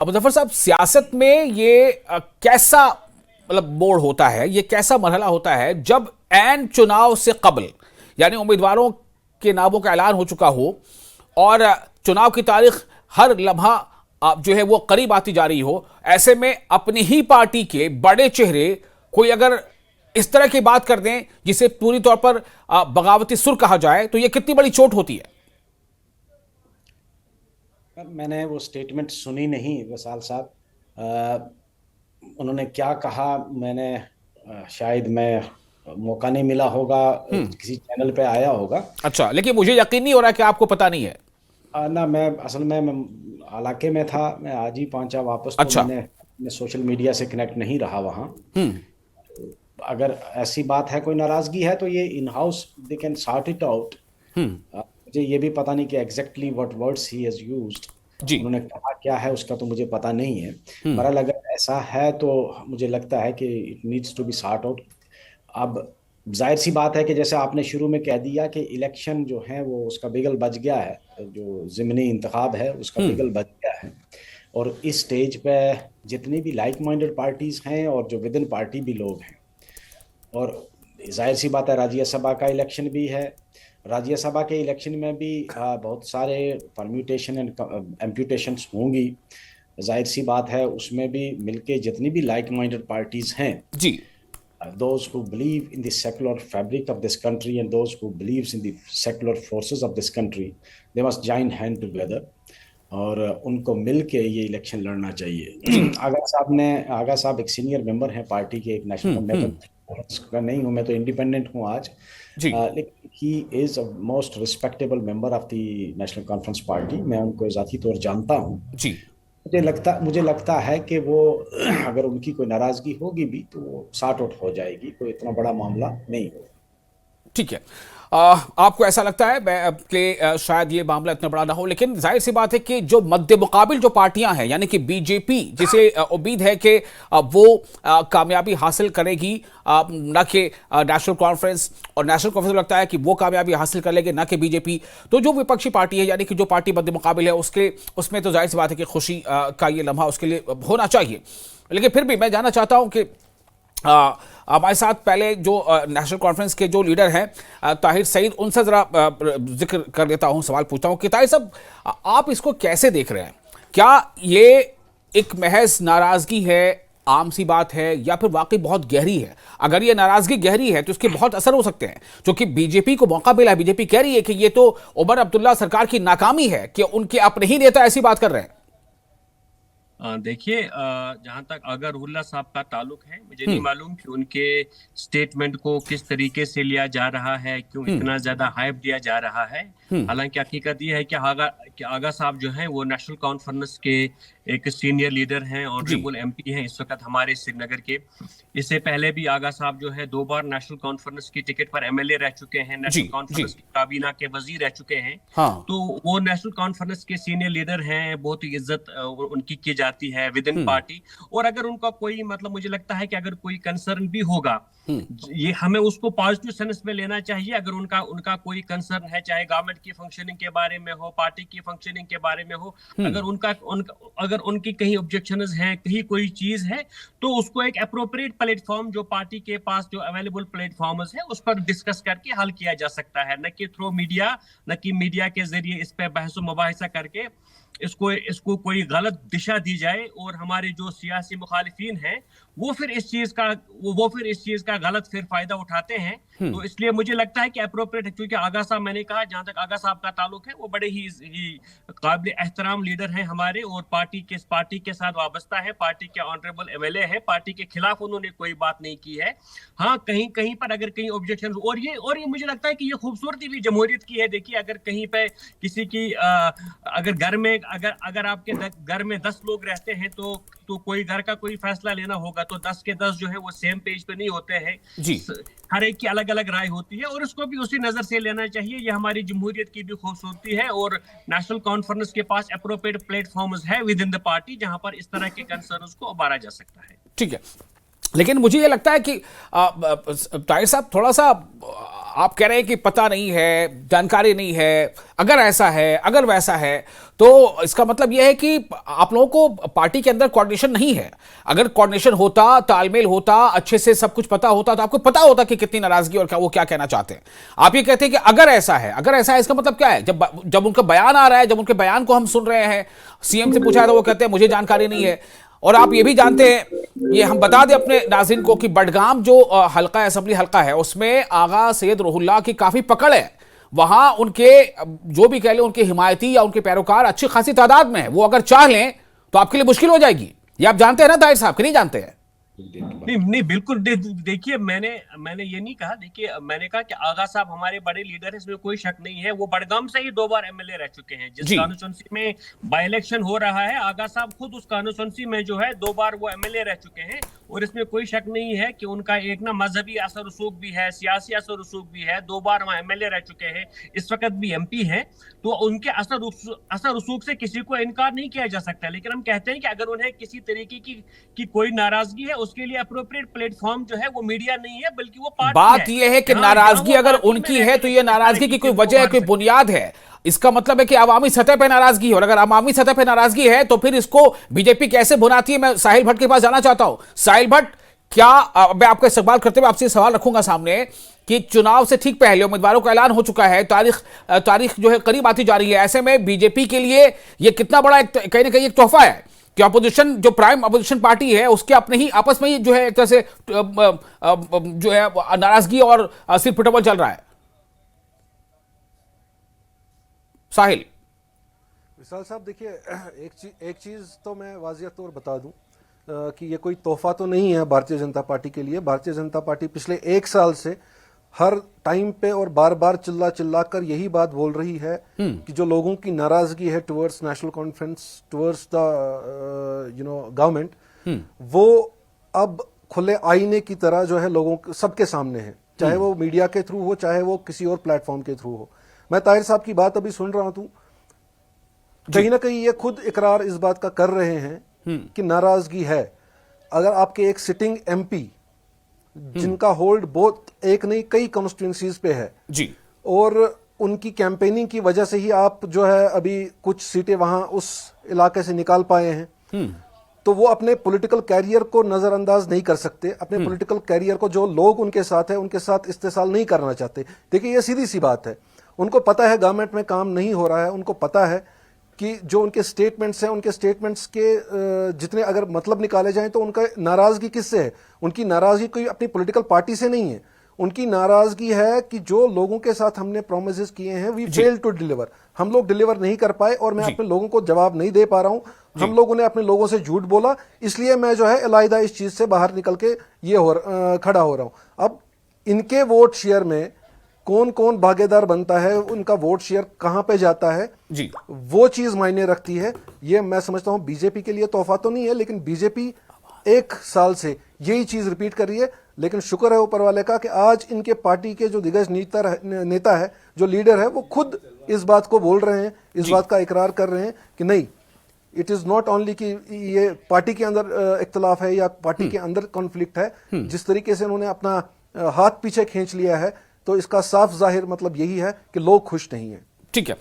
अब मुजफ्फर साहब, सियासत में ये कैसा मतलब मोड़ होता है, ये कैसा मरहला होता है जब ऐन चुनाव से कबल, यानी उम्मीदवारों के नामों का ऐलान हो चुका हो और चुनाव की तारीख हर लम्हा जो है वो करीब आती जा रही हो, ऐसे में अपनी ही पार्टी के बड़े चेहरे कोई अगर इस तरह की बात कर दें जिसे पूरी तौर पर बगावती सुर कहा जाए, तो ये कितनी बड़ी चोट होती है। मैंने वो स्टेटमेंट सुनी नहीं वसाल साहब। उन्होंने क्या कहा, मैंने शायद मैं मौका नहीं मिला होगा, किसी चैनल पे आया होगा। अच्छा, लेकिन मुझे यकीन नहीं हो रहा कि आपको पता नहीं है। ना, मैं असल में मैं इलाके में था, मैं आज ही पहुंचा वापस, तो अच्छा। मैं सोशल मीडिया से कनेक्ट नहीं रहा वहाँ। हम्म। अगर ऐसी बात है, कोई नाराजगी है, तो ये in house they can sort it out. Hmm. मुझे ये भी पता नहीं कि exactly what words he has used, जी। उन्होंने कहा क्या है उसका तो मुझे पता नहीं है। हम्म। बहरहाल अगर ऐसा है तो मुझे लगता है कि it needs to be sort out. अब जाहिर सी बात है कि जैसे आपने शुरू में कह दिया कि इलेक्शन जो है वो उसका बिगल बज गया है, जो ज़िमनी इंतखाब है उसका हम्म। बिगल बज गया है। और इस स्टेज पे जितनी भी लाइक माइंडेड पार्टीज हैं और जो विद इन पार्टी भी लोग हैं, और जाहिर सी बात है राज्यसभा का इलेक्शन भी है, राज्यसभा के इलेक्शन में भी बहुत सारे परम्यूटेशन एंड एम्प्यूटेशंस होंगी। जाहिर सी बात है उसमें भी मिलके जितनी भी लाइक माइंडेड पार्टीज हैं, जी। those who believe in the secular fabric of this country and those who believes in the secular forces of this country, they must join hand together और उनको मिल के ये इलेक्शन लड़ना चाहिए। जी। आगा साहब एक सीनियर मेंबर हैं पार्टी के, एक नेशनल, मैं हम्म। तो का नहीं हूँ, मैं तो इंडिपेंडेंट हूँ आज। जी। लेकिन he is a most respectable member of the national conference party, मैं उनको जाती तौर जानता हूँ। जी। मुझे लगता है कि वो अगर उनकी कोई नाराजगी होगी भी तो वो सॉर्ट आउट हो जाएगी, कोई इतना बड़ा मामला नहीं होगा। ठीक है। आपको ऐसा लगता है कि शायद ये मामला इतना बड़ा ना हो, लेकिन जाहिर सी बात है कि जो मद्दे मुकाबिल जो पार्टियां हैं, यानी कि बीजेपी, जिसे उम्मीद है कि वो कामयाबी हासिल करेगी, ना कि नेशनल कॉन्फ्रेंस, और नेशनल कॉन्फ्रेंस को लगता है कि वो कामयाबी हासिल कर लेंगे, ना कि बीजेपी। तो जो विपक्षी पार्टी है, यानी कि जो पार्टी मद्दे मुकाबिल है, उसके उसमें तो जाहिर सी बात है कि खुशी का ये लम्हा उसके लिए होना चाहिए। लेकिन फिर भी मैं जानना चाहता हूं कि हमारे साथ पहले जो नेशनल कॉन्फ्रेंस के जो लीडर हैं ताहिर सईद, उनसे जरा जिक्र कर देता हूं, सवाल पूछता हूं कि ताहिर साहब, आप इसको कैसे देख रहे हैं? क्या ये एक महज नाराजगी है, आम सी बात है, या फिर वाकई बहुत गहरी है? अगर ये नाराजगी गहरी है तो इसके बहुत असर हो सकते हैं, क्योंकि बीजेपी को मौका मिला है। बीजेपी कह रही है कि ये तो उमर अब्दुल्ला सरकार की नाकामी है कि उनके अपने ही नेता ऐसी बात कर रहे हैं। देखिए, जहां तक अगर उल्ला साहब का ताल्लुक है, मुझे नहीं हम्म। मालूम कि उनके स्टेटमेंट को किस तरीके से लिया जा रहा है, क्यों हम्म। इतना ज्यादा हाइप दिया जा रहा है। हम्म। हालांकि हकीकत ये है कि आगा साहब जो हैं वो नेशनल कॉन्फ्रेंस के एक सीनियर लीडर हैं, जी। ऑनरेबल एमपी हैं इस वक्त हमारे श्रीनगर के। इससे पहले भी आगा साहब जो है 2 बार नेशनल कॉन्फ्रेंस की टिकट पर एमएलए रह चुके हैं, जी। नेशनल जी। कॉन्फ्रेंस की काबीना के वजीर रह चुके हैं। हाँ। तो वो नेशनल कॉन्फ्रेंस के सीनियर लीडर हैं, बहुत ही इज्जत उनकी की जाती है विद इन हम्म। पार्टी। और अगर उनका कोई मतलब, मुझे लगता है कि अगर कोई कंसर्न भी होगा, हम्म। ये हमें उसको पॉजिटिव सेंस में लेना चाहिए। अगर उनका उनका कोई कंसर्न है, चाहे गवर्नमेंट की फंक्शनिंग के बारे में हो, पार्टी की फंक्शनिंग के बारे में हो, हम्म। अगर अगर उनकी कहीं ऑब्जेक्शंस हैं, कहीं कोई चीज है, तो उसको एक अप्रोप्रिएट प्लेटफॉर्म जो पार्टी के पास जो अवेलेबल प्लेटफॉर्म्स है उस पर डिस्कस करके हल किया जा सकता है, न कि थ्रू मीडिया, न कि मीडिया के जरिए इस पे बहस मुबाहिसा करके इसको इसको कोई गलत दिशा दी जाए, और हमारे जो सियासी मुखालिफिन हैं वो फिर इस चीज का गलत फिर फायदा उठाते हैं। हम्म। तो इसलिए मुझे लगता है कि अप्रोप्रिएट है, क्योंकि आगा साहब, मैंने कहा जहां तक आगा साहब का ताल्लुक है, वो बड़े ही काबिल एहतराम लीडर हैं हमारे, और पार्टी के साथ वाबस्ता है, पार्टी के ऑनरेबल एमएलए है, पार्टी के खिलाफ उन्होंने कोई बात नहीं की है। हाँ, कहीं कहीं पर अगर कहीं ऑब्जेक्शन, और ये मुझे लगता है कि ये खूबसूरती भी जमहूरियत की है। देखिए, अगर कहीं पे किसी की अगर घर में अगर आपके घर में 10 लोग रहते हैं, तो कोई घर का कोई फैसला लेना होगा तो 10 के 10 जो है वो सेम पेज पे नहीं होते हैं। जी। हर एक की अलग अलग राय होती है, और इसको भी उसी नजर से लेना चाहिए। ये हमारी जमहूरियत की भी खूबसूरती है, और नेशनल कॉन्फ्रेंस के पास अप्रोप्रिएट प्लेटफॉर्म्स है विद इन द पार्टी, जहां पर इस तरह के कंसर्न्स को उबारा जा सकता है। ठीक है। लेकिन मुझे ये लगता है कि ताहिर साहब, थोड़ा सा आप कह रहे हैं कि पता नहीं है, जानकारी नहीं है, अगर ऐसा है, अगर वैसा है, तो इसका मतलब यह है कि आप लोगों को पार्टी के अंदर कोऑर्डिनेशन नहीं है। अगर कोऑर्डिनेशन होता, तालमेल होता, अच्छे से सब कुछ पता होता, तो आपको पता होता कि कितनी नाराजगी और क्या वो क्या कहना चाहते हैं। आप ये कहते हैं कि अगर ऐसा है, अगर ऐसा है, इसका मतलब क्या है? जब उनका बयान आ रहा है, जब उनके बयान को हम सुन रहे हैं, सीएम से पूछा है तो वो कहते हैं मुझे जानकारी नहीं है। और आप ये भी जानते हैं, ये हम बता दें अपने नाज़रीन को, कि बडगाम जो हल्का असेंबली हल्का है, उसमें आगा सैयद रूहुल्लाह की काफी पकड़ है। वहां उनके जो भी कह लें, उनके हिमायती या उनके पैरोकार अच्छी खासी तादाद में है। वो अगर चाह लें तो आपके लिए मुश्किल हो जाएगी। ये आप जानते हैं ना ताहिर साहब, कि नहीं जानते हैं? नहीं बिल्कुल देखिए, मैंने ये नहीं कहा। देखिए, मैंने कहा कि आगा साहब हमारे बड़े लीडर हैं, इसमें कोई शक नहीं है। वो बड़गाम से ही 2 बार एमएलए रह चुके हैं। जिस कॉन्स्टिट्यूंसी में बाई इलेक्शन हो रहा है, आगा साहब खुद उस कॉन्स्टिट्यूंसी में जो है 2 बार वो एमएलए रह चुके हैं। और इसमें कोई शक नहीं है कि उनका एक ना मजहबी असर रसूख भी है, सियासी असर रसूख भी है। 2 बार वहां एमएलए रह चुके हैं, इस वक्त भी एमपी हैं। तो उनके असर रसूख से किसी को इनकार नहीं किया जा सकता। लेकिन हम कहते हैं कि अगर उन्हें किसी तरीके की कोई नाराजगी है, उसके लिए अप्रोप्रिएट प्लेटफॉर्म जो है वो मीडिया नहीं है, बल्कि वो पार्टी बात यह है कि नाराजगी अगर उनकी है तो ये नाराजगी की कोई वजह है, कोई बुनियाद है। इसका मतलब है कि अवामी सतह पर नाराजगी है, और अगर अवामी सतह पर नाराजगी है तो फिर इसको बीजेपी कैसे भुनाती है? मैं साहिल भट्ट के पास जाना चाहता हूं। साहिल भट्ट, क्या मैं आपका इस्तेमाल करते हुए आपसे सवाल रखूंगा सामने कि चुनाव से ठीक पहले उम्मीदवारों का ऐलान हो चुका है, तारीख जो है करीब आती जा रही है। ऐसे में बीजेपी के लिए यह कितना बड़ा कहीं ना कहीं एक तोहफा है कि अपोजिशन, जो प्राइम अपोजिशन पार्टी है, उसके अपने ही आपस में ही जो है एक तरह से जो है नाराजगी और सिर पिटवल चल रहा है। साहिल। विशाल साहब, देखिए, एक चीज तो मैं वाज़िह तौर बता दूं कि ये कोई तोहफा तो नहीं है भारतीय जनता पार्टी के लिए। भारतीय जनता पार्टी पिछले 1 साल से हर टाइम पे और बार बार चिल्ला कर यही बात बोल रही है कि जो लोगों की नाराजगी है towards national conference, towards the government, वो अब खुले आईने की तरह जो है लोगों सबके सामने है, चाहे वो मीडिया के थ्रू हो, चाहे वो किसी और प्लेटफॉर्म के थ्रू हो। मैं ताहिर साहब की बात अभी सुन रहा हूं, कहीं ना कहीं ये खुद इकरार इस बात का कर रहे हैं कि नाराजगी है। अगर आपके एक सिटिंग एमपी जिनका होल्ड बहुत एक नहीं कई कॉन्स्टिट्यूंसीज पे है जी, और उनकी कैंपेनिंग की वजह से ही आप जो है अभी कुछ सीटें वहां उस इलाके से निकाल पाए हैं, तो वो अपने पॉलिटिकल कैरियर को नजरअंदाज नहीं कर सकते। अपने पॉलिटिकल कैरियर को जो लोग उनके साथ है उनके साथ इस्तेसाल नहीं करना चाहते। देखिए, ये सीधी सी बात है। उनको पता है गवर्नमेंट में काम नहीं हो रहा है, उनको पता है कि जो उनके स्टेटमेंट्स हैं, उनके स्टेटमेंट्स के जितने अगर मतलब निकाले जाएं तो उनका नाराजगी किससे है? उनकी नाराजगी कोई अपनी पॉलिटिकल पार्टी से नहीं है। उनकी नाराजगी है कि जो लोगों के साथ हमने प्रोमिसेस किए हैं, वी फेल टू डिलीवर, हम लोग डिलीवर नहीं कर पाए और मैं अपने लोगों को जवाब नहीं दे पा रहा हूं। हम लोगों ने अपने लोगों से झूठ बोला, इसलिए मैं जो है अलहदा इस चीज से बाहर निकल के ये खड़ा हो रहा हूं। अब इनके वोट शेयर में कौन कौन भागीदार बनता है, उनका वोट शेयर कहां पे जाता है जी, वो चीज मायने रखती है। ये मैं समझता हूं बीजेपी के लिए तोहफा तो नहीं है, लेकिन बीजेपी 1 साल से यही चीज रिपीट कर रही है। लेकिन शुक्र है ऊपर वाले का कि आज इनके पार्टी के जो दिग्गज नेता है, जो लीडर है, वो खुद इस बात को बोल रहे हैं, इस बात का इकरार कर रहे हैं कि नहीं, इट इज नॉट ओनली कि ये पार्टी के अंदर इख्तलाफ है या पार्टी के अंदर कॉन्फ्लिक्ट है। जिस तरीके से उन्होंने अपना हाथ पीछे खींच लिया है, तो इसका साफ जाहिर मतलब यही है कि लोग खुश नहीं है। ठीक है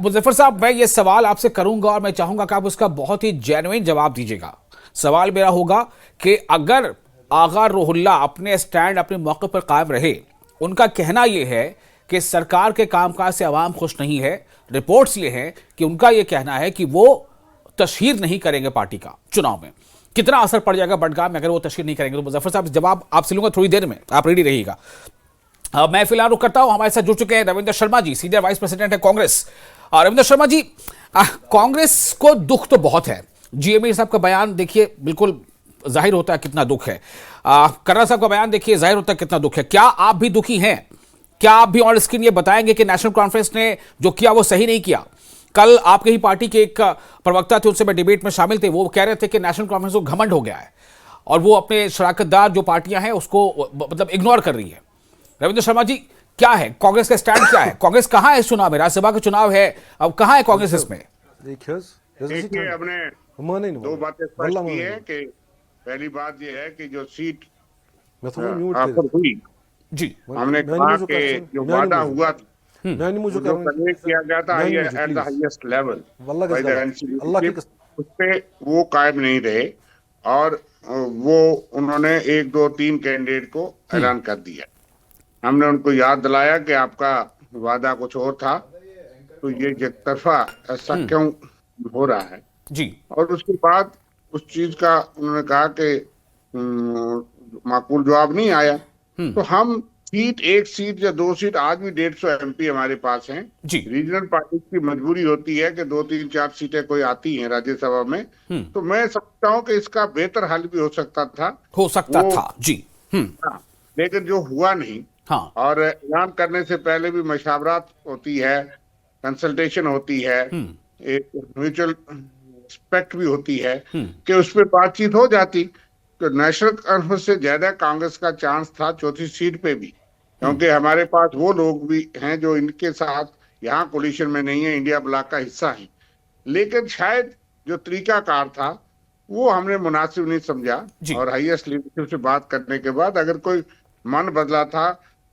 मुजफ्फर साहब, मैं ये सवाल आपसे करूंगा और मैं चाहूंगा कि आप उसका बहुत ही जेन्युइन जवाब दीजिएगा। सवाल मेरा होगा कि अगर आगा रूहुल्लाह अपने स्टैंड, अपने मौके पर कायम रहे, उनका कहना यह है कि सरकार के कामकाज से आवाम खुश नहीं है, रिपोर्ट्स ये हैं कि उनका यह कहना है कि वो तशहीर नहीं करेंगे पार्टी का चुनाव में, कितना असर पड़ जाएगा बडगाम में अगर वो तशहीर नहीं करेंगे? तो मुजफ्फर साहब, जवाब आपसे लूंगा थोड़ी देर में, आप रेडी रहिएगा। मैं फिलहाल रुक करता हूं। हमारे साथ जुड़ चुके हैं रविंद्र शर्मा जी, सीनियर वाइस प्रेसिडेंट है कांग्रेस। रविंद्र शर्मा जी, कांग्रेस को दुख तो बहुत है। जीएमई साहब का बयान देखिए, बिल्कुल जाहिर होता है कितना दुख है। कर्रा साहब का बयान देखिए, जाहिर होता है कितना दुख है। क्या आप भी दुखी हैं? क्या आप भी ऑन स्क्रीन ये बताएंगे कि नेशनल कॉन्फ्रेंस ने जो किया वो सही नहीं किया? कल आपके ही पार्टी के एक प्रवक्ता थे, उनसे मैं डिबेट में शामिल थे, वो कह रहे थे कि नेशनल कॉन्फ्रेंस को घमंड हो गया है और वो अपने शराकतदार जो पार्टियां हैं उसको मतलब इग्नोर कर रही है। रविंद्र शर्मा जी, क्या है कांग्रेस का स्टैंड, क्या है? कांग्रेस कहां है इस चुनाव में? राज्यसभा का चुनाव है, अब कहां है कांग्रेस इसमें? देखिए, हमने 2 बातें स्पष्ट की है कि पहली बात यह है कि जो सीट मैं थोड़ा म्यूट ऑफर हुई, जी हमने कहा कि जो वादा हुआ था वो जो कन्वे किया गया था at the highest level by the NCP, उस पे वो कायम नहीं रहे और वो उन्होंने 1, 2, 3 कैंडिडेट को ऐलान कर दिया। हमने उनको याद दिलाया कि आपका वादा कुछ और था, तो ये एक तरफा ऐसा क्यों हो रहा है जी। और उसके बाद उस चीज का उन्होंने कहा कि माकूल जवाब नहीं आया। तो हम एक सीट या 2 सीट, आज भी 150 एमपी हमारे पास हैं। जी। रीजनल पार्टी की मजबूरी होती है कि 2, 3, 4 सीटें कोई आती हैं राज्यसभा में, तो मैं समझता हूं कि इसका बेहतर हल भी हो सकता था जी। हाँ, लेकिन जो हुआ नहीं। हाँ। और ऐलान करने से पहले भी मशावरात होती है, कंसल्टेशन होती है, एक म्यूचुअल रिस्पेक्ट भी होती है कि उस पर बातचीत हो जाती। तो नेशनल कॉन्फ्रेंस से ज्यादा कांग्रेस का चांस था चौथी सीट पे भी, क्योंकि हमारे पास वो लोग भी हैं जो इनके साथ यहाँ कोलिशन में नहीं है, इंडिया ब्लॉक का हिस्सा है। लेकिन शायद जो तरीकाकार था वो हमने मुनासिब नहीं समझा और हाईएस्ट लीडरशिप से बात करने के बाद अगर कोई मन बदला था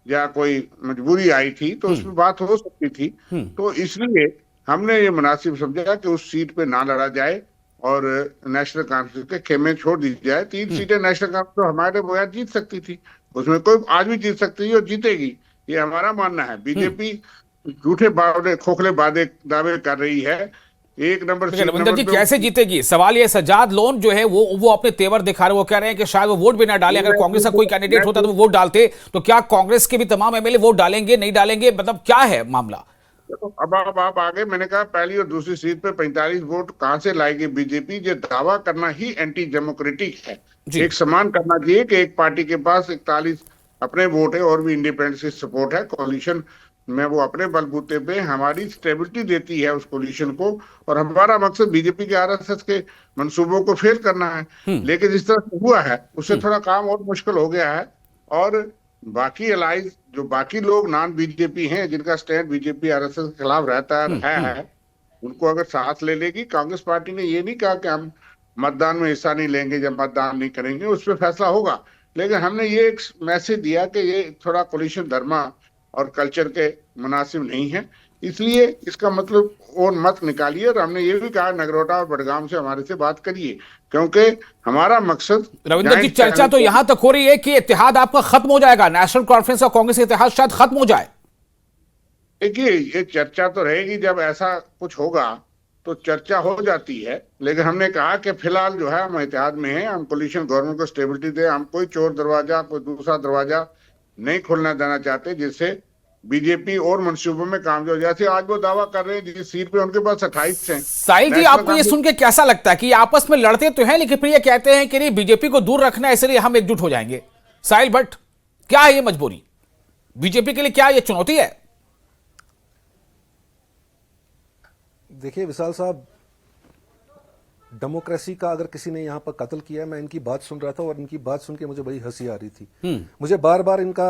या कोई मजबूरी आई थी तो उसमें बात हो सकती थी। तो इसलिए हमने ये मुनासिब समझा कि उस सीट पे ना लड़ा जाए और नेशनल कॉन्फ्रेंस के खेमे छोड़ दी जाए। 3 सीटें नेशनल कॉन्फ्रेंस तो हमारे बोया जीत सकती थी, उसमें कोई आज भी जीत सकती है और जीतेगी, ये हमारा मानना है। बीजेपी झूठे खोखले दावे कर रही है। 1 नंबर रविंदर जी कैसे जीतेगी? सवाल ये, सज्जाद लोन जो है वो अपने तेवर दिखा रहे, वो कह रहे हैं कि शायद वो वोट भी ना डाले। अगर कांग्रेस का कोई कैंडिडेट होता तो वो वोट डालते, तो क्या कांग्रेस के भी तमाम एमएलए वोट डालेंगे, नहीं डालेंगे, मतलब क्या है मामला? अब आप आगे, मैंने कहा पहली और दूसरी सीट पे 45 वोट कहां से लाएगी बीजेपी? ये दावा करना ही एंटी डेमोक्रेटिक है। एक समान करना चाहिए कि एक पार्टी के पास 41 अपने वोट है और भी इंडिपेंडेंस की सपोर्ट है, कोलिशन में वो अपने बलबूते पे हमारी स्टेबिलिटी देती है उस कोलिशन को, और हमारा मकसद बीजेपी के आरएसएस के मंसूबों को फेल करना है। लेकिन जिस तरह से हुआ है उससे थोड़ा काम और मुश्किल हो गया है। और बाकी अलाइज जो बाकी लोग नॉन बीजेपी हैं जिनका स्टैंड बीजेपी आरएसएस के खिलाफ रहता है उनको अगर साथ ले लेगी कांग्रेस पार्टी ने ये नहीं कहा कि हम मतदान में हिस्सा नहीं लेंगे या मतदान नहीं करेंगे, उस पर फैसला होगा। लेकिन हमने ये एक मैसेज दिया कि ये थोड़ा कोलिशन धर्मा और कल्चर के मुनासिब नहीं है, इसलिए इसका मतलब और मत निकालिए। और हमने ये भी कहा नगरोटा और बड़गाम से हमारे से बात करिए, क्योंकि हमारा मकसद। रविंदर जी चर्चा तो यहां तक हो रही है कि इत्तेहाद आपका खत्म हो जाएगा, नेशनल कॉन्फ्रेंस और कांग्रेस का इत्तेहाद शायद खत्म हो जाए। देखिए ये चर्चा तो रहेगी, जब ऐसा कुछ होगा तो चर्चा हो जाती है। लेकिन हमने कहा कि फिलहाल जो है हम इत्तेहाद में हैं, हम कोलिशन गवर्नमेंट को स्टेबिलिटी दे, हम कोई चोर दरवाजा कोई दूसरा दरवाजा नहीं खोलना देना चाहते जिससे बीजेपी और मंसूबों में कामयाब। जैसे आज वो दावा कर रहे हैं जिस सीट पे उनके पास 28 हैं। साहिल जी आपको ये सुन के कैसा लगता है कि आपस में लड़ते तो हैं लेकिन फिर ये कहते हैं कि नहीं बीजेपी को दूर रखना है इसलिए हम एकजुट हो जाएंगे? साहिल भट्ट, क्या है ये मजबूरी बीजेपी के लिए, क्या ये चुनौती है? देखिए विशाल साहब, डेमोक्रेसी का अगर किसी ने यहाँ पर कत्ल किया, मैं इनकी बात सुन रहा था और इनकी बात सुन के मुझे बड़ी हंसी आ रही थी। मुझे बार बार इनका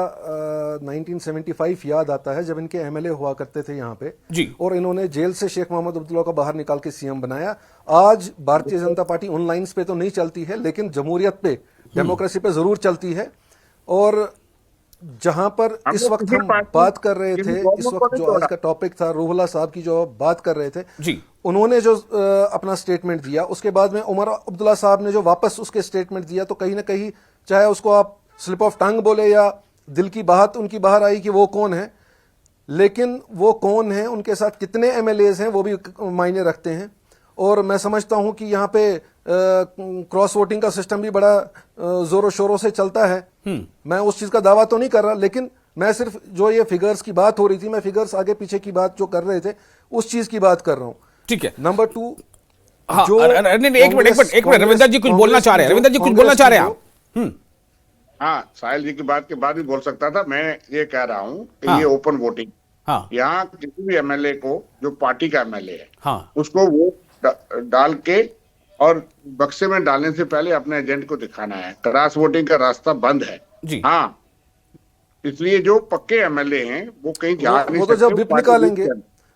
1975 याद आता है जब इनके एमएलए हुआ करते थे यहाँ पे जी। और इन्होंने जेल से शेख मोहम्मद अब्दुल्ला को बाहर निकाल के सीएम बनाया। आज भारतीय जनता पार्टी उन लाइन्स पे तो नहीं चलती है लेकिन जमहूरियत पे, डेमोक्रेसी पे जरूर चलती है। और जहां पर इस वक्त हम बात कर रहे थे, इस वक्त जो आज का टॉपिक था, रूहुल्लाह साहब की जो बात कर रहे थे जी, उन्होंने जो अपना स्टेटमेंट दिया, उसके बाद में उमर अब्दुल्ला साहब ने जो वापस उसके स्टेटमेंट दिया, तो कहीं ना कहीं चाहे उसको आप स्लिप ऑफ टंग बोले या दिल की बात उनकी बाहर आई कि वो कौन है, लेकिन वो कौन है, उनके साथ कितने एमएलएज हैं वो भी मायने रखते हैं। और मैं समझता हूं कि यहाँ पे क्रॉस वोटिंग का सिस्टम भी बड़ा जोरों शोरों से चलता है। मैं उस चीज का दावा तो नहीं कर रहा, लेकिन मैं सिर्फ जो ये फिगर्स की बात हो रही थी, मैं फिगर्स आगे पीछे की बात जो कर रहे थे उस चीज की बात कर रहा हूं। ठीक है। नंबर 2, हाँ, एक मिनट रविंदर जी कुछ बोलना चाह रहे हैं, रविंदर जी कुछ बोलना चाह रहे हैं आप? हाँ, साहिल जी की बात के बाद भी बोल सकता था। मैं ये कह रहा हूँ कि ये ओपन वोटिंग, यहाँ किसी भी एमएलए को जो पार्टी का एमएलए है उसको वो डाल के और बक्से में डालने से पहले अपने एजेंट को दिखाना है। क्रॉस वोटिंग का रास्ता बंद है जी। हाँ, इसलिए जो पक्के एमएलए हैं वो कहीं जा नहीं सकते। वो तो जब विप निकालेंगे,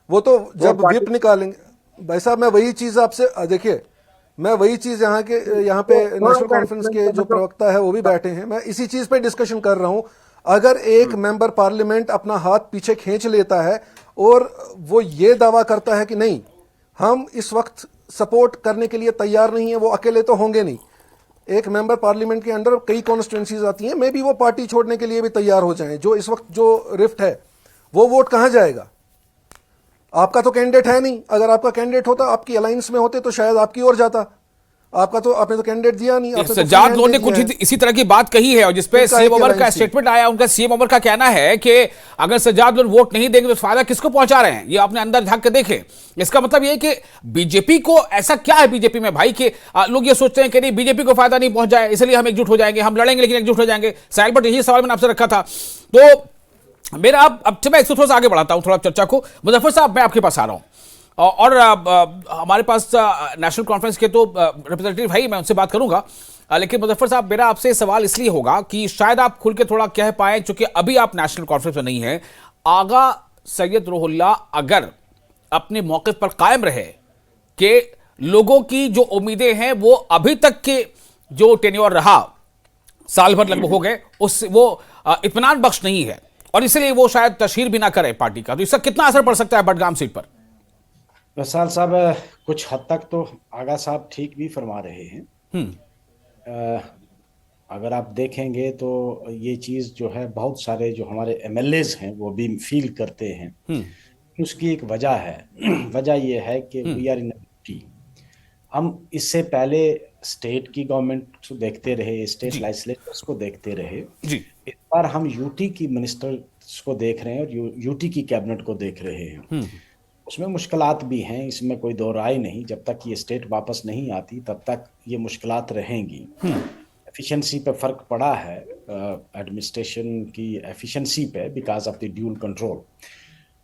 वो तो जब विप निकालेंगे। भाई साहब मैं वही चीज आपसे, देखिए मैं वही चीज यहाँ पे नेशनल कॉन्फ्रेंस के जो प्रवक्ता है वो भी बैठे हैं, मैं इसी चीज पे डिस्कशन कर रहा हूं। अगर एक मेंबर पार्लियामेंट अपना हाथ पीछे खींच लेता है और वो ये दावा करता है कि नहीं हम इस वक्त सपोर्ट करने के लिए तैयार नहीं है, वो अकेले तो होंगे नहीं, एक मेंबर पार्लियामेंट के अंडर कई कॉन्स्टिट्यूंसीज आती हैं, मे बी वो पार्टी छोड़ने के लिए भी तैयार हो जाएं। जो इस वक्त जो रिफ्ट है वो वोट कहां जाएगा? आपका तो कैंडिडेट है नहीं, अगर आपका कैंडिडेट होता, आपकी अलायंस में होते तो शायद आपकी ओर जाता, आपका तो आपने तो कैंडिडेट दिया नहीं। आपने तो सज्जाद लोन ने कुछ इसी तरह की बात कही है और जिसपे सीएम उमर का स्टेटमेंट आया। उनका सीएम उमर का कहना है कि अगर सज्जाद लोन वोट नहीं देंगे तो फायदा किसको पहुंचा रहे हैं, ये अपने अंदर झांक के देखें। इसका मतलब ये कि बीजेपी को ऐसा क्या है बीजेपी में भाई कि लोग ये सोचते हैं कि नहीं बीजेपी को फायदा नहीं पहुंच जाए इसलिए हम एकजुट हो जाएंगे, हम लड़ेंगे लेकिन एकजुट हो जाएंगे। साहिल भट्ट यही सवाल मैंने आपसे रखा था, तो मेरा अब मैं इसको थोड़ा सा आगे बढ़ाता हूं थोड़ा चर्चा को। मुजफ्फर साहब मैं आपके पास आ रहा हूं और हमारे पास नेशनल कॉन्फ्रेंस के तो रिप्रेजेंटेटिव है ही, मैं उनसे बात करूंगा। लेकिन मुजफ्फर साहब मेरा आपसे सवाल इसलिए होगा कि शायद आप खुल के थोड़ा कह पाए, चूंकि अभी आप नेशनल कॉन्फ्रेंस में नहीं है। आगा सैयद रुहुल्ला अगर अपने मौक़िफ़ पर कायम रहे कि लोगों की जो उम्मीदें हैं वो अभी तक के जो टेन्योर रहा साल भर लगभग हो गए उस वो इत्मीनान बख्श नहीं है और इसलिए वो शायद तशहीर भी ना करे पार्टी का, तो इसका कितना असर पड़ सकता है बडगाम सीट पर? वसाल साहब कुछ हद तक तो आगा साहब ठीक भी फरमा रहे हैं। अगर आप देखेंगे तो ये चीज़ जो है बहुत सारे जो हमारे एमएलएज हैं वो भी फील करते हैं। उसकी एक वजह है, वजह ये है कि वी आर इन यूटी। हम इससे पहले स्टेट की गवर्नमेंट को देखते रहे, स्टेट लेजिस्लेचर्स को देखते रहे, इस बार हम यूटी की मिनिस्टर्स को देख रहे हैं और यूटी की कैबिनेट को देख रहे हैं। उसमें मुश्किलात भी हैं, इसमें कोई दो राय नहीं। जब तक ये स्टेट वापस नहीं आती तब तक ये मुश्किलात रहेंगी। एफिशिएंसी पे फर्क पड़ा है, एडमिनिस्ट्रेशन की एफिशिएंसी पे, because of the dual control.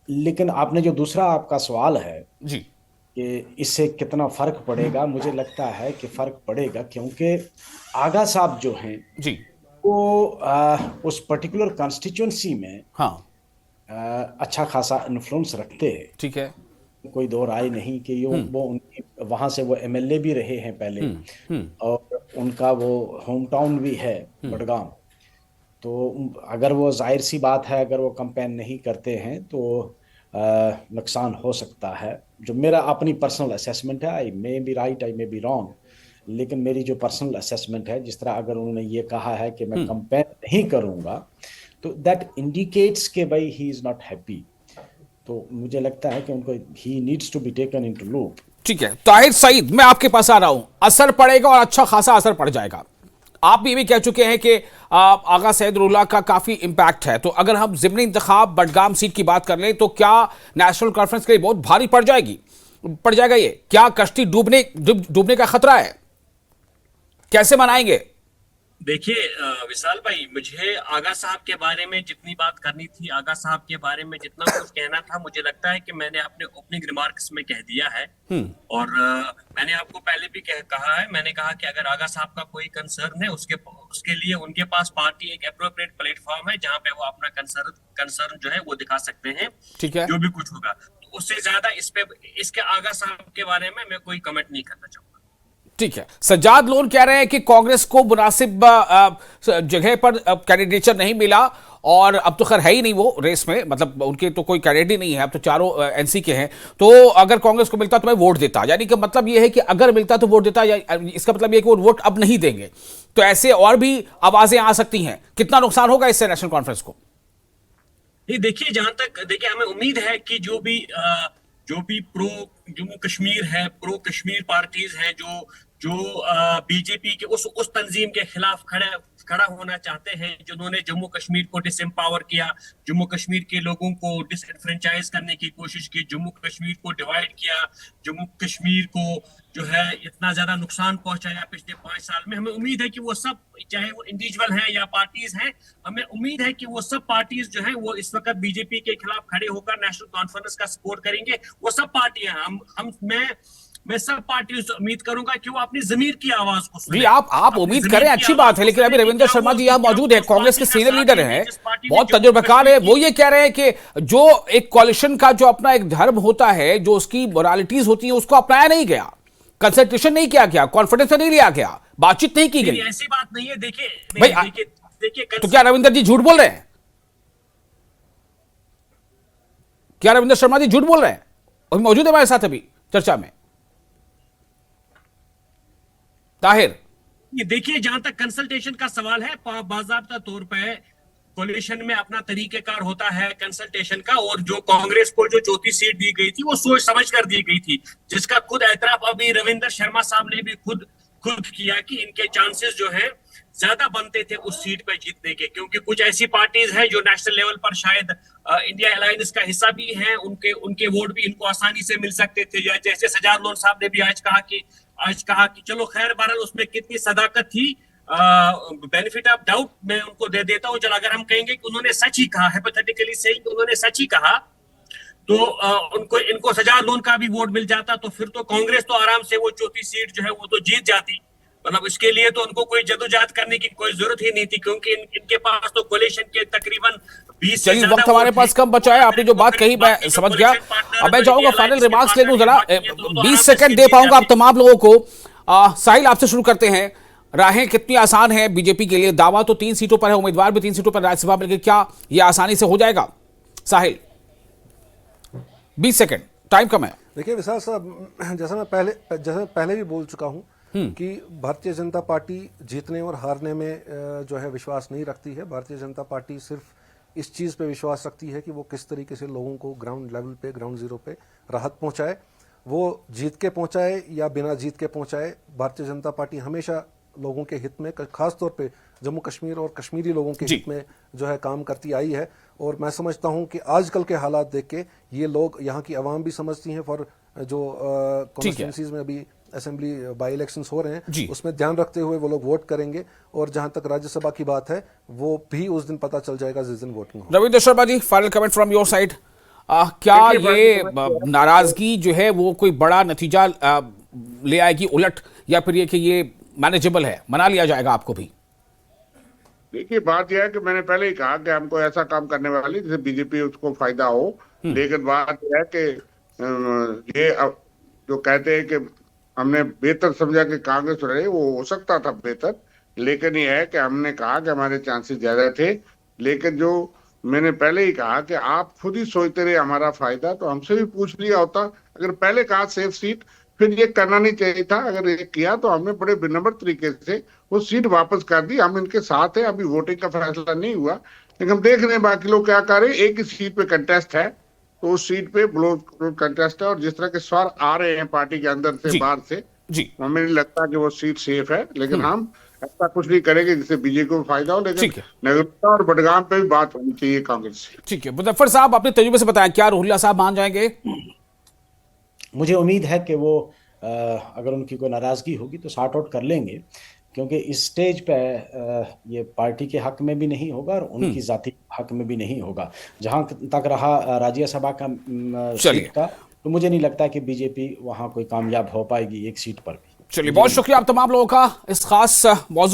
लेकिन आपने जो दूसरा आपका सवाल है जी कि इससे कितना फर्क पड़ेगा, मुझे लगता है कि फर्क पड़ेगा, क्योंकि आगा साहब जो हैं जी वो उस पर्टिकुलर कॉन्स्टिट्यूंसी में हाँ अच्छा खासा इन्फ्लुएंस रखते हैं। ठीक है, कोई दो राय नहीं कि वो उनकी वहाँ से वो एमएलए भी रहे हैं पहले और उनका वो होम टाउन भी है बडगाम। तो अगर वो जाहिर सी बात है अगर वो कैंपेन नहीं करते हैं तो नुकसान हो सकता है। जो मेरा अपनी पर्सनल असेसमेंट है, I may be right I may be wrong, लेकिन मेरी जो पर्सनल असेसमेंट है, जिस तरह अगर उन्होंने ये कहा है कि मैं कैंपेन नहीं करूँगा तो दैट इंडिकेट्स के भाई ही इज नॉट हैप्पी। तो मुझे लगता है कि उनको ही needs to be taken into loop. ठीक है ताहिर सईद, मैं आपके पास आ रहा हूं। असर पड़ेगा और अच्छा खासा असर पड़ जाएगा। आप ये भी कह चुके हैं कि आगा सैयद रुहुल्ला का काफी इंपैक्ट है, तो अगर हम ज़िमनी इंतखाब बडगाम सीट की बात कर लें तो क्या नेशनल कॉन्फ्रेंस के लिए बहुत भारी पड़ जाएगा ये? क्या कश्ती डूबने का खतरा है? कैसे मनाएंगे? देखिए विशाल भाई, मुझे आगा साहब के बारे में जितनी बात करनी थी, आगा साहब के बारे में जितना कुछ कहना था, मुझे लगता है कि मैंने अपने ओपनिंग रिमार्क्स में कह दिया है। और मैंने आपको पहले भी कहा है, मैंने कहा कि अगर आगा साहब का कोई कंसर्न है उसके लिए उनके पास पार्टी एक एप्रोप्रिएट प्लेटफॉर्म है जहां पे वो अपना कंसर्न जो है वो दिखा सकते हैं। ठीक है, जो भी कुछ होगा तो उससे ज्यादा इसके आगा साहब के बारे में मैं कोई कमेंट नहीं करना चाहूंगा। ठीक है, सज्जाद लोन कह रहे हैं कि कांग्रेस को मुनासिब जगह पर कैंडिडेचर नहीं मिला और अब तो खैर है ही नहीं वो रेस में, मतलब उनके तो कोई कैंडिडेट ही नहीं है, अब तो चारों एनसी के हैं। तो अगर कांग्रेस को मिलता तो मैं वोट देता, यानी कि मतलब ये है कि अगर मिलता तो वोट देता, या इसका मतलब ये कि वो वोट अब नहीं देंगे। तो ऐसे और भी आवाजें आ सकती हैं। कितना नुकसान होगा इससे नेशनल कॉन्फ्रेंस को? देखिए, जहां तक देखिए हमें उम्मीद है कि जो भी प्रो जम्मू कश्मीर है, प्रो कश्मीर पार्टीज हैं, जो बीजेपी के उस तंजीम के खिलाफ खड़ा होना चाहते हैं, जिन्होंने जम्मू कश्मीर को डिसएम्पावर किया, जम्मू कश्मीर के लोगों को डिसएनफ्रेंचाइज करने की कोशिश की, जम्मू कश्मीर को डिवाइड किया, जम्मू कश्मीर को जो है इतना ज्यादा नुकसान पहुंचाया पिछले 5 साल में। हमें उम्मीद है कि वो सब, चाहे वो इंडिविजुअल हैं या पार्टीज हैं, हमें उम्मीद है कि वो सब पार्टीज जो है वो इस वक्त बीजेपी के खिलाफ खड़े होकर नेशनल कॉन्फ्रेंस का सपोर्ट करेंगे। वो सब पार्टियां मैं सब पार्टियों से उम्मीद करूंगा कि वो अपनी जमीर की आवाज को सुने। जी आप उम्मीद करें, अच्छी बात है, लेकिन अभी रविंद्र शर्मा जी यहाँ मौजूद है, कांग्रेस के सीनियर लीडर हैं, बहुत तजुर्बेकार है। वो ये कह रहे हैं कि जो एक कोalition का जो अपना एक धर्म होता है, जो उसकी मोरालिटीज होती है, उसको अपनाया नहीं गया। कंसल्टेशन नहीं किया गया, कॉन्फिडेंस नहीं लिया गया, बातचीत नहीं की गई। ऐसी बात नहीं है। देखिए भाई, देखिए देखिए तो क्या रविंदर जी झूठ बोल रहे हैं? क्या रविंद्र शर्मा जी झूठ बोल रहे हैं? और मौजूद है हमारे साथ अभी चर्चा में ताहिर। ये देखिए, जहां तक कंसल्टेशन का सवाल है, बाकायदा तौर पे कोलिशन में अपना तरीकेकार होता है कंसल्टेशन का, और जो कांग्रेस को जो चौथी सीट दी गई थी वो सोच समझ कर दी गई थी, जिसका खुद एतराफ अभी रविंद्र शर्मा साहब ने भी खुद किया कि इनके चांसेस जो है ज्यादा बनते थे उस सीट पे जीतने के, क्योंकि कुछ ऐसी पार्टीज हैं जो नेशनल लेवल पर शायद इंडिया अलायंस का हिस्सा भी हैं, उनके वोट भी इनको आसानी से मिल सकते थे। या जैसे सजाद लोन साहब ने भी आज कहा कि चलो खैर बहरहाल उसमें कितनी सदाकत थी, बेनिफिट ऑफ डाउट मैं उनको दे देता हूं। चलो अगर हम कहेंगे कि उन्होंने सच ही कहा, हाइपोथेटिकली सेइंग उन्होंने सच ही कहा, तो इनको सजाद लोन का भी वोट मिल जाता, तो फिर तो कांग्रेस तो आराम से वो चौथी सीट जो है वो तो जीत जाती। मतलब इसके लिए तो उनको कोई जदोजहद करने की कोई जरूरत ही नहीं थी, क्योंकि इनके पास तो कोलिशन के तकरीबन 20 से चलिए, ज्यादा वक्त हमारे वोट पास थे। कम बचा है। आपने जो बात कही मैं समझ गया। अब मैं चाहूंगा फाइनल रिमार्क्स ले लूं जरा, 20 सेकंड दे पाऊंगा आप तमाम लोगों को। साहिल, आपसे शुरू करते हैं। राहें कितनी आसान है बीजेपी के लिए? दावा तो 3 सीटों पर है, उम्मीदवार भी 3 सीटों पर राज्यसभा में, लेकिन क्या यह आसानी से हो जाएगा? साहिल 20 सेकंड, टाइम कम है। देखिए विशाल साहब, जैसा मैं पहले भी बोल चुका हूं कि भारतीय जनता पार्टी जीतने और हारने में जो है विश्वास नहीं रखती है। भारतीय जनता पार्टी सिर्फ इस चीज पे विश्वास रखती है कि वो किस तरीके से लोगों को ग्राउंड लेवल पे, ग्राउंड जीरो पे राहत पहुंचाए। वो जीत के पहुंचाए या बिना जीत के पहुंचाए, भारतीय जनता पार्टी हमेशा लोगों के हित में, खास तौर पे जम्मू कश्मीर और कश्मीरी लोगों के हित में जो है काम करती आई है। और मैं समझता हूं कि आजकल के हालात देख के ये लोग, यहाँ की आवाम भी समझती हैं, फॉर जो कॉन्स्टिट्यूंसीज में अभी असेंबली बाई इलेक्शंस हो रहे हैं उसमें ध्यान रखते हुए वो लोग वोट करेंगे। और जहां तक राज्यसभा की बात है वो भी उस दिन पता चल जाएगा जिस दिन वोटिंग हो। Ravindra Sharma ji, final comment from your side. क्या ये नाराजगी जो है वो कोई बड़ा नतीजा ले आएगी उलट, या फिर ये कि ये मैनेजेबल है, मना लिया जाएगा आपको भी? देखिए, बात यह है कि मैंने पहले ही कहा कि हमको ऐसा काम करने वाली जिससे बीजेपी उसको फायदा हो, लेकिन बात यह है कि ये अब जो कहते हैं कि हमने बेहतर समझा कि कांग्रेस रहे, वो हो सकता था बेहतर, लेकिन ये है कि हमने कहा कि हमारे चांसेस ज्यादा थे। लेकिन जो मैंने पहले ही कहा कि आप खुद ही सोचते रहे हमारा फायदा, तो हमसे भी पूछ लिया होता। अगर पहले कहा सेफ सीट, फिर ये करना नहीं चाहिए था। अगर ये किया तो हमने बड़े विनम्र तरीके से वो सीट वापस कर दी। हम इनके साथ हैं, अभी वोटिंग का फैसला नहीं हुआ, लेकिन हम देख रहे हैं बाकी लोग क्या कर रहे हैं। एक ही सीट पे कंटेस्ट है, तो उस सीट पे ब्लॉक कंटेस्ट है, और जिस तरह के स्वर आ रहे हैं पार्टी के अंदर से बाहर से, हमें नहीं लगता कि वो सीट सेफ है। लेकिन हम ऐसा कुछ नहीं करेंगे जिससे बीजेपी को फायदा हो, लेकिन नगरपालिका और बडगाम पे भी बात होनी चाहिए कांग्रेस से। ठीक है, मुजफ्फर साहब अपने तजुर्बे से बताएं, क्या रोहिल्ला साहब मान जाएंगे? मुझे उम्मीद है कि वो अगर उनकी कोई नाराजगी होगी तो सॉर्ट आउट कर लेंगे, क्योंकि इस स्टेज पे ये पार्टी के हक में भी नहीं होगा और उनकी जाति हक में भी नहीं होगा। जहां तक रहा राज्यसभा का सीट का, तो मुझे नहीं लगता कि बीजेपी वहां कोई कामयाब हो पाएगी एक सीट पर भी। चलिए, बहुत शुक्रिया आप तमाम लोगों का इस खास मौजू